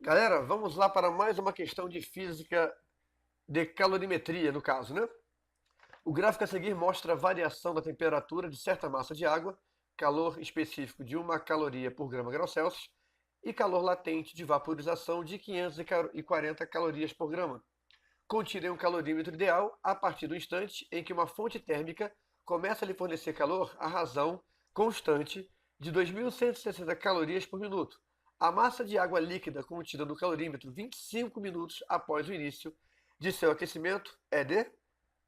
Galera, vamos lá para mais uma questão de física de calorimetria, no caso, né? O gráfico a seguir mostra a variação da temperatura de certa massa de água, calor específico de 1 caloria por grama grau Celsius e calor latente de vaporização de 540 calorias por grama. Contida em um calorímetro ideal a partir do instante em que uma fonte térmica começa a lhe fornecer calor à razão constante de 2.160 calorias por minuto. A massa de água líquida contida no calorímetro 25 minutos após o início de seu aquecimento é de...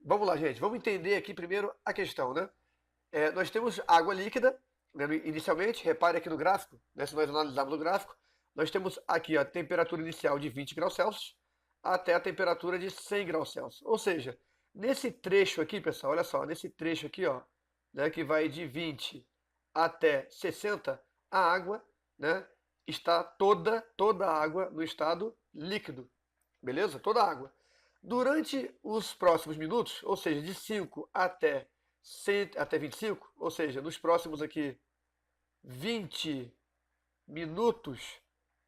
Vamos lá, gente. Vamos entender aqui primeiro a questão, né? Nós temos água líquida, né, inicialmente. Repare aqui no gráfico, né, se nós analisarmos o gráfico, nós temos aqui a temperatura inicial de 20 graus Celsius até a temperatura de 100 graus Celsius. Ou seja, nesse trecho aqui, pessoal, olha só, nesse trecho aqui, ó, né, que vai de 20 até 60, a água, né, está toda a água no estado líquido. Beleza? Toda a água. Durante os próximos minutos, ou seja, de 5 até 25, ou seja, nos próximos aqui 20 minutos,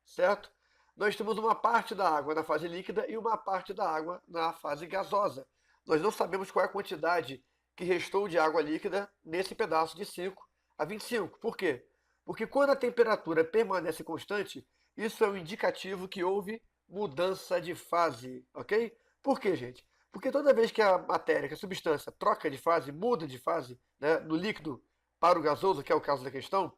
certo? Nós temos uma parte da água na fase líquida e uma parte da água na fase gasosa. Nós não sabemos qual é a quantidade que restou de água líquida nesse pedaço de 5 a 25. Por quê? Porque quando a temperatura permanece constante, isso é um indicativo que houve mudança de fase, ok? Por quê, gente? Porque toda vez que a matéria, que a substância troca de fase, muda de fase, né, do líquido para o gasoso, que é o caso da questão,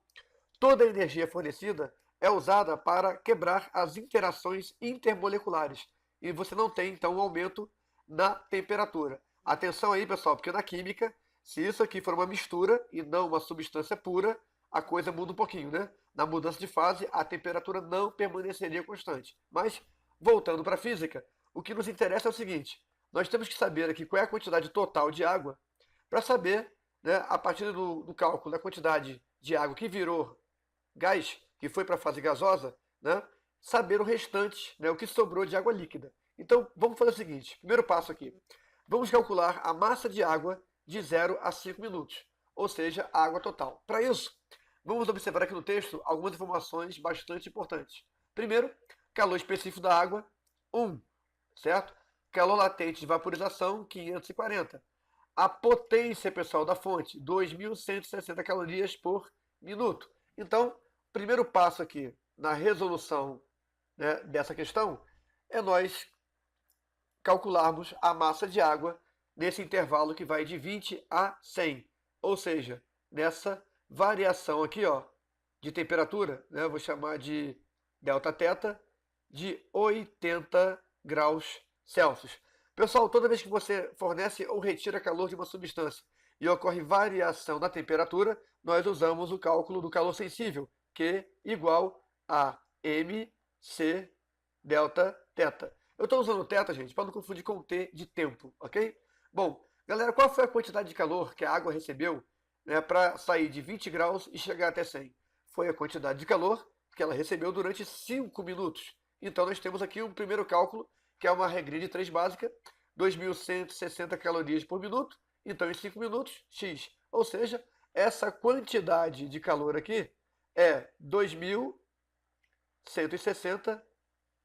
toda a energia fornecida é usada para quebrar as interações intermoleculares. E você não tem, então, um aumento na temperatura. Atenção aí, pessoal, porque na química, se isso aqui for uma mistura e não uma substância pura, a coisa muda um pouquinho, né? Na mudança de fase, a temperatura não permaneceria constante. Mas, voltando para a física, o que nos interessa é o seguinte: nós temos que saber aqui qual é a quantidade total de água para saber, né, a partir do cálculo da quantidade de água que virou gás, que foi para a fase gasosa, né, saber o restante, né, o que sobrou de água líquida. Então, vamos fazer o seguinte: primeiro passo aqui. Vamos calcular a massa de água de 0 a 5 minutos, ou seja, a água total. Para isso, vamos observar aqui no texto algumas informações bastante importantes. Primeiro, calor específico da água, 1, certo? Calor latente de vaporização, 540. A potência, pessoal, da fonte, 2.160 calorias por minuto. Então, primeiro passo aqui na resolução, né, dessa questão é nós calcularmos a massa de água nesse intervalo que vai de 20 a 100. Ou seja, nessa variação aqui, ó, de temperatura, né, eu vou chamar de delta θ, de 80 graus Celsius. Pessoal, toda vez que você fornece ou retira calor de uma substância e ocorre variação da temperatura, nós usamos o cálculo do calor sensível, Q igual a mc delta θ. Eu estou usando θ, gente, para não confundir com T de tempo, ok? Bom, galera, qual foi a quantidade de calor que a água recebeu, né, para sair de 20 graus e chegar até 100? Foi a quantidade de calor que ela recebeu durante 5 minutos. Então nós temos aqui um primeiro cálculo, que é uma regrinha de 3 básica, 2.160 calorias por minuto, então em 5 minutos, x. Ou seja, essa quantidade de calor aqui é 2.160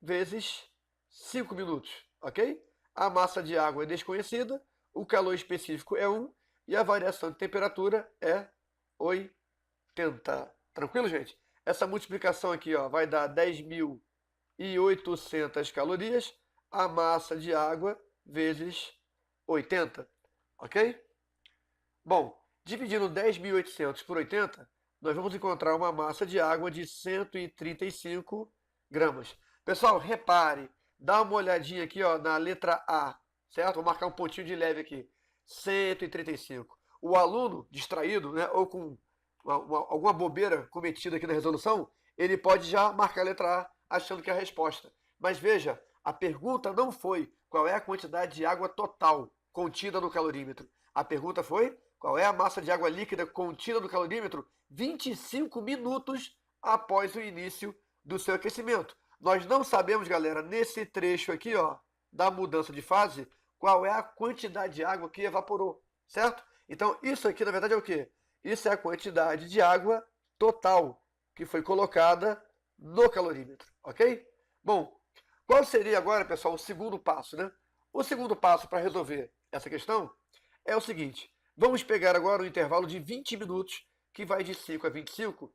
vezes 5 minutos, ok? A massa de água é desconhecida, o calor específico é 1 e a variação de temperatura é 80. Tranquilo, gente? Essa multiplicação aqui, ó, vai dar 10.800 calorias, a massa de água vezes 80, ok? Bom, dividindo 10.800 por 80, nós vamos encontrar uma massa de água de 135 gramas. Pessoal, repare, dá uma olhadinha aqui, ó, na letra A, certo? Vou marcar um pontinho de leve aqui. 135. O aluno distraído, né, ou com alguma bobeira cometida aqui na resolução, ele pode já marcar a letra A achando que é a resposta. Mas veja, a pergunta não foi qual é a quantidade de água total contida no calorímetro. A pergunta foi qual é a massa de água líquida contida no calorímetro 25 minutos após o início do seu aquecimento. Nós não sabemos, galera, nesse trecho aqui, ó, da mudança de fase, qual é a quantidade de água que evaporou, certo? Então, isso aqui, na verdade, é o quê? Isso é a quantidade de água total que foi colocada no calorímetro, ok? Bom, qual seria agora, pessoal, o segundo passo, né? O segundo passo para resolver essa questão é o seguinte. Vamos pegar agora um intervalo de 20 minutos, que vai de 5 a 25,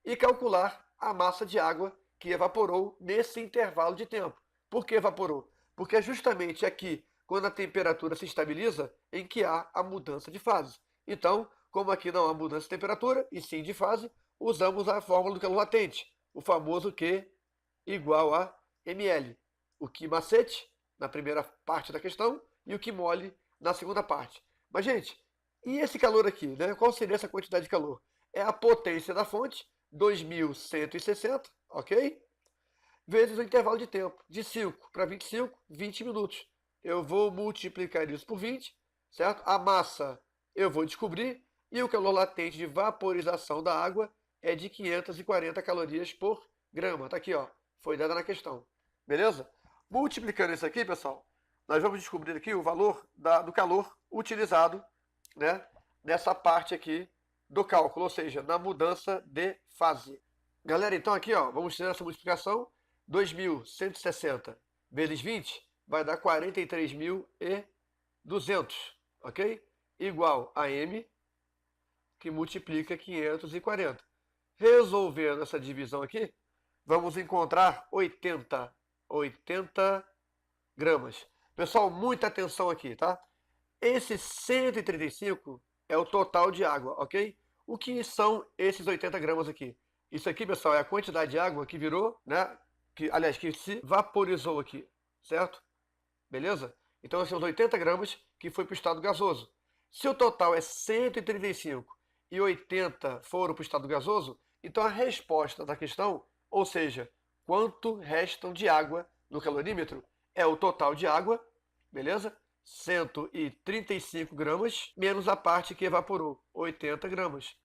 e calcular a massa de água que evaporou nesse intervalo de tempo. Por que evaporou? Porque é justamente aqui, quando a temperatura se estabiliza, em que há a mudança de fase. Então, como aqui não há mudança de temperatura, e sim de fase, usamos a fórmula do calor latente, o famoso Q igual a ml. O Q macete, na primeira parte da questão, e o Q mole na segunda parte. Mas, gente, e esse calor aqui, né? Qual seria essa quantidade de calor? É a potência da fonte, 2160, ok? Vezes o intervalo de tempo, de 5 para 25, 20 minutos. Eu vou multiplicar isso por 20, certo? A massa eu vou descobrir, e o calor latente de vaporização da água é de 540 calorias por grama. Tá aqui, ó. Foi dada na questão. Beleza? Multiplicando isso aqui, pessoal, nós vamos descobrir aqui o valor do calor utilizado, né, nessa parte aqui do cálculo, ou seja, na mudança de fase. Galera, então aqui, ó, vamos ter essa multiplicação. 2.160 vezes 20 vai dar 43.200, ok? Igual a M, que multiplica 540. Resolvendo essa divisão aqui, vamos encontrar 80 gramas. Pessoal, muita atenção aqui, tá? Esse 135 é o total de água, ok? O que são esses 80 gramas aqui? Isso aqui, pessoal, é a quantidade de água que virou, né? Aliás, que se vaporizou aqui, certo? Beleza? Então, esses são os 80 gramas que foi para o estado gasoso. Se o total é 135 e 80 foram para o estado gasoso, então a resposta da questão, ou seja, quanto restam de água no calorímetro, é o total de água, beleza? 135 gramas, menos a parte que evaporou, 80 gramas.